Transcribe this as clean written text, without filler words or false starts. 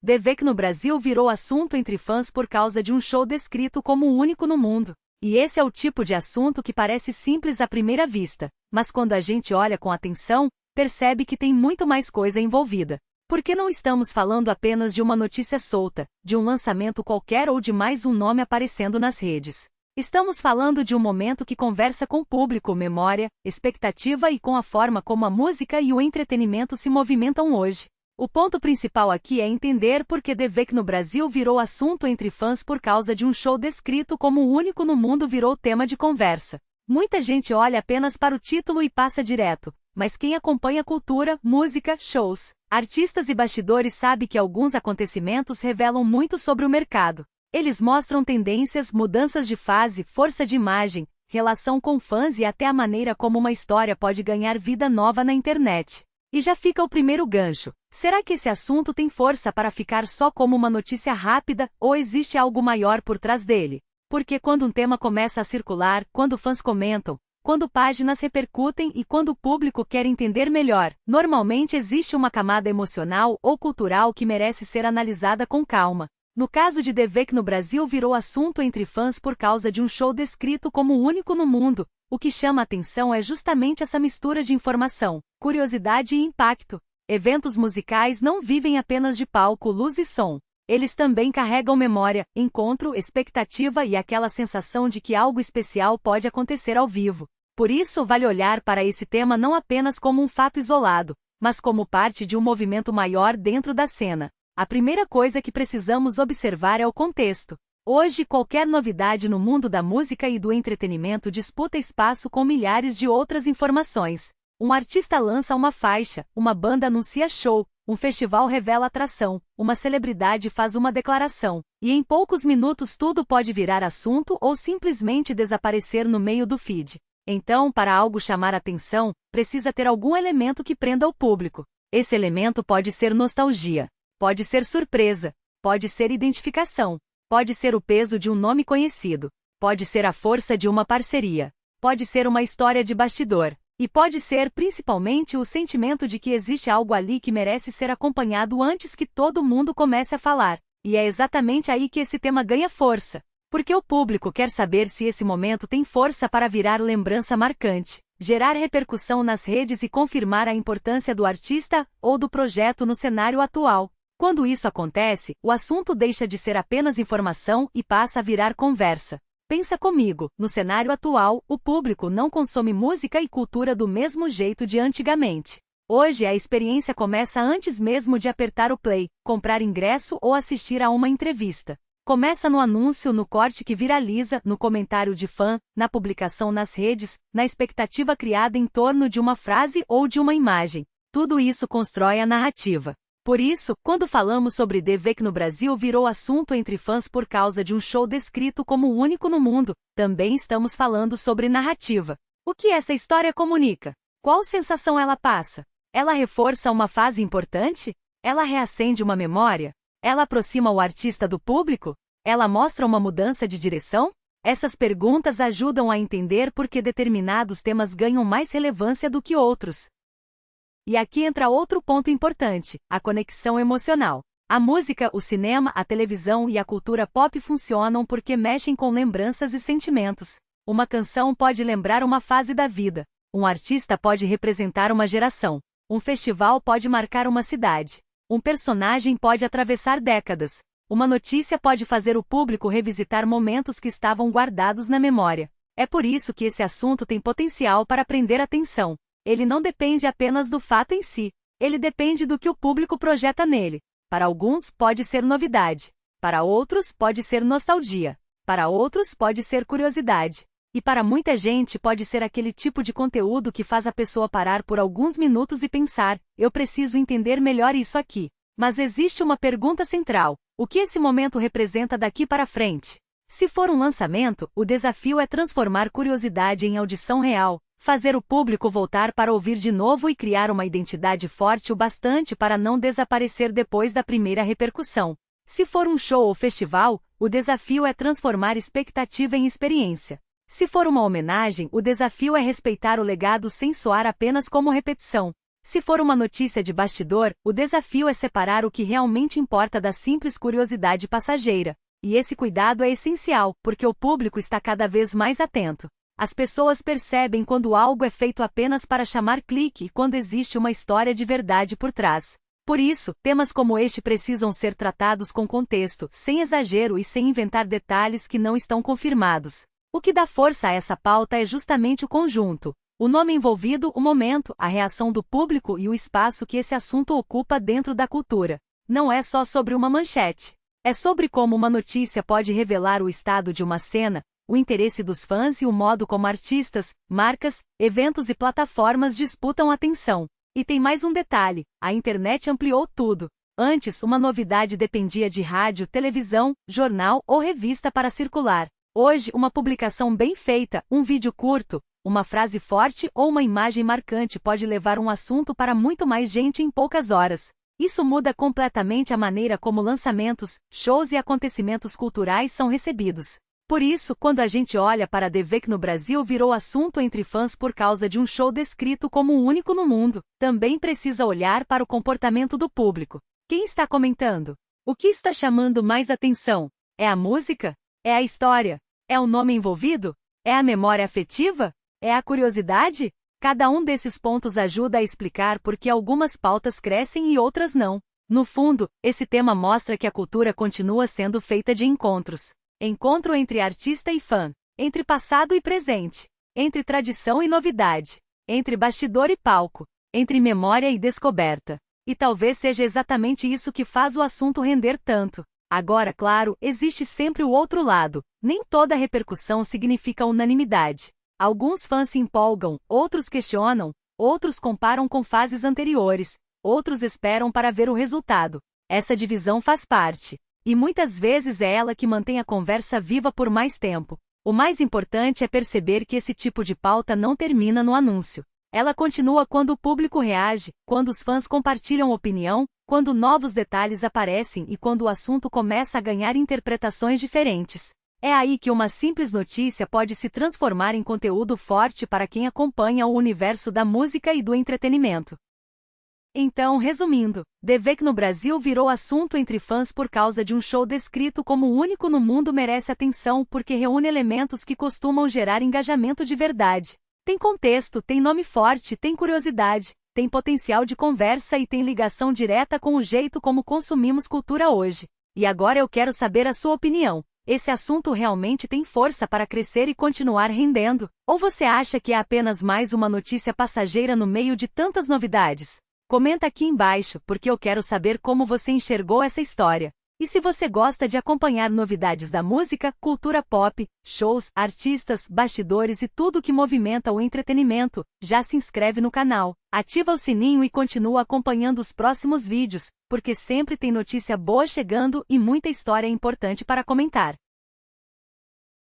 The Weeknd no Brasil virou assunto entre fãs por causa de um show descrito como o único no mundo. E esse é o tipo de assunto que parece simples à primeira vista, mas quando a gente olha com atenção, percebe que tem muito mais coisa envolvida. Porque não estamos falando apenas de uma notícia solta, de um lançamento qualquer ou de mais um nome aparecendo nas redes. Estamos falando de um momento que conversa com o público, memória, expectativa e com a forma como a música e o entretenimento se movimentam hoje. O ponto principal aqui é entender por que The Weeknd no Brasil virou assunto entre fãs por causa de um show descrito como o único no mundo virou tema de conversa. Muita gente olha apenas para o título e passa direto, mas quem acompanha cultura, música, shows, artistas e bastidores sabe que alguns acontecimentos revelam muito sobre o mercado. Eles mostram tendências, mudanças de fase, força de imagem, relação com fãs e até a maneira como uma história pode ganhar vida nova na internet. E já fica o primeiro gancho. Será que esse assunto tem força para ficar só como uma notícia rápida, ou existe algo maior por trás dele? Porque quando um tema começa a circular, quando fãs comentam, quando páginas repercutem e quando o público quer entender melhor, normalmente existe uma camada emocional ou cultural que merece ser analisada com calma. No caso de The Weeknd no Brasil virou assunto entre fãs por causa de um show descrito como o único no mundo. O que chama a atenção é justamente essa mistura de informação, curiosidade e impacto. Eventos musicais não vivem apenas de palco, luz e som. Eles também carregam memória, encontro, expectativa e aquela sensação de que algo especial pode acontecer ao vivo. Por isso, vale olhar para esse tema não apenas como um fato isolado, mas como parte de um movimento maior dentro da cena. A primeira coisa que precisamos observar é o contexto. Hoje, qualquer novidade no mundo da música e do entretenimento disputa espaço com milhares de outras informações. Um artista lança uma faixa, uma banda anuncia show, um festival revela atração, uma celebridade faz uma declaração, e em poucos minutos tudo pode virar assunto ou simplesmente desaparecer no meio do feed. Então, para algo chamar atenção, precisa ter algum elemento que prenda o público. Esse elemento pode ser nostalgia, pode ser surpresa, pode ser identificação. Pode ser o peso de um nome conhecido, pode ser a força de uma parceria, pode ser uma história de bastidor, e pode ser, principalmente, o sentimento de que existe algo ali que merece ser acompanhado antes que todo mundo comece a falar. E é exatamente aí que esse tema ganha força, porque o público quer saber se esse momento tem força para virar lembrança marcante, gerar repercussão nas redes e confirmar a importância do artista ou do projeto no cenário atual. Quando isso acontece, o assunto deixa de ser apenas informação e passa a virar conversa. Pensa comigo, no cenário atual, o público não consome música e cultura do mesmo jeito de antigamente. Hoje a experiência começa antes mesmo de apertar o play, comprar ingresso ou assistir a uma entrevista. Começa no anúncio, no corte que viraliza, no comentário de fã, na publicação nas redes, na expectativa criada em torno de uma frase ou de uma imagem. Tudo isso constrói a narrativa. Por isso, quando falamos sobre The Weeknd no Brasil virou assunto entre fãs por causa de um show descrito como o único no mundo, também estamos falando sobre narrativa. O que essa história comunica? Qual sensação ela passa? Ela reforça uma fase importante? Ela reacende uma memória? Ela aproxima o artista do público? Ela mostra uma mudança de direção? Essas perguntas ajudam a entender por que determinados temas ganham mais relevância do que outros. E aqui entra outro ponto importante, a conexão emocional. A música, o cinema, a televisão e a cultura pop funcionam porque mexem com lembranças e sentimentos. Uma canção pode lembrar uma fase da vida. Um artista pode representar uma geração. Um festival pode marcar uma cidade. Um personagem pode atravessar décadas. Uma notícia pode fazer o público revisitar momentos que estavam guardados na memória. É por isso que esse assunto tem potencial para prender atenção. Ele não depende apenas do fato em si. Ele depende do que o público projeta nele. Para alguns, pode ser novidade. Para outros, pode ser nostalgia. Para outros, pode ser curiosidade. E para muita gente, pode ser aquele tipo de conteúdo que faz a pessoa parar por alguns minutos e pensar: eu preciso entender melhor isso aqui. Mas existe uma pergunta central: o que esse momento representa daqui para frente? Se for um lançamento, o desafio é transformar curiosidade em audição real. Fazer o público voltar para ouvir de novo e criar uma identidade forte o bastante para não desaparecer depois da primeira repercussão. Se for um show ou festival, o desafio é transformar expectativa em experiência. Se for uma homenagem, o desafio é respeitar o legado sem soar apenas como repetição. Se for uma notícia de bastidor, o desafio é separar o que realmente importa da simples curiosidade passageira. E esse cuidado é essencial, porque o público está cada vez mais atento. As pessoas percebem quando algo é feito apenas para chamar clique e quando existe uma história de verdade por trás. Por isso, temas como este precisam ser tratados com contexto, sem exagero e sem inventar detalhes que não estão confirmados. O que dá força a essa pauta é justamente o conjunto. O nome envolvido, o momento, a reação do público e o espaço que esse assunto ocupa dentro da cultura. Não é só sobre uma manchete. É sobre como uma notícia pode revelar o estado de uma cena, o interesse dos fãs e o modo como artistas, marcas, eventos e plataformas disputam atenção. E tem mais um detalhe: a internet ampliou tudo. Antes, uma novidade dependia de rádio, televisão, jornal ou revista para circular. Hoje, uma publicação bem feita, um vídeo curto, uma frase forte ou uma imagem marcante pode levar um assunto para muito mais gente em poucas horas. Isso muda completamente a maneira como lançamentos, shows e acontecimentos culturais são recebidos. Por isso, quando a gente olha para The Weeknd no Brasil virou assunto entre fãs por causa de um show descrito como o único no mundo, também precisa olhar para o comportamento do público. Quem está comentando? O que está chamando mais atenção? É a música? É a história? É o nome envolvido? É a memória afetiva? É a curiosidade? Cada um desses pontos ajuda a explicar por que algumas pautas crescem e outras não. No fundo, esse tema mostra que a cultura continua sendo feita de encontros. Encontro entre artista e fã, entre passado e presente, entre tradição e novidade, entre bastidor e palco, entre memória e descoberta. E talvez seja exatamente isso que faz o assunto render tanto. Agora, claro, existe sempre o outro lado. Nem toda repercussão significa unanimidade. Alguns fãs se empolgam, outros questionam, outros comparam com fases anteriores, outros esperam para ver o resultado. Essa divisão faz parte. E muitas vezes é ela que mantém a conversa viva por mais tempo. O mais importante é perceber que esse tipo de pauta não termina no anúncio. Ela continua quando o público reage, quando os fãs compartilham opinião, quando novos detalhes aparecem e quando o assunto começa a ganhar interpretações diferentes. É aí que uma simples notícia pode se transformar em conteúdo forte para quem acompanha o universo da música e do entretenimento. Então, resumindo, The Weeknd no Brasil virou assunto entre fãs por causa de um show descrito como o único no mundo merece atenção porque reúne elementos que costumam gerar engajamento de verdade. Tem contexto, tem nome forte, tem curiosidade, tem potencial de conversa e tem ligação direta com o jeito como consumimos cultura hoje. E agora eu quero saber a sua opinião. Esse assunto realmente tem força para crescer e continuar rendendo? Ou você acha que é apenas mais uma notícia passageira no meio de tantas novidades? Comenta aqui embaixo, porque eu quero saber como você enxergou essa história. E se você gosta de acompanhar novidades da música, cultura pop, shows, artistas, bastidores e tudo que movimenta o entretenimento, já se inscreve no canal, ativa o sininho e continua acompanhando os próximos vídeos, porque sempre tem notícia boa chegando e muita história importante para comentar.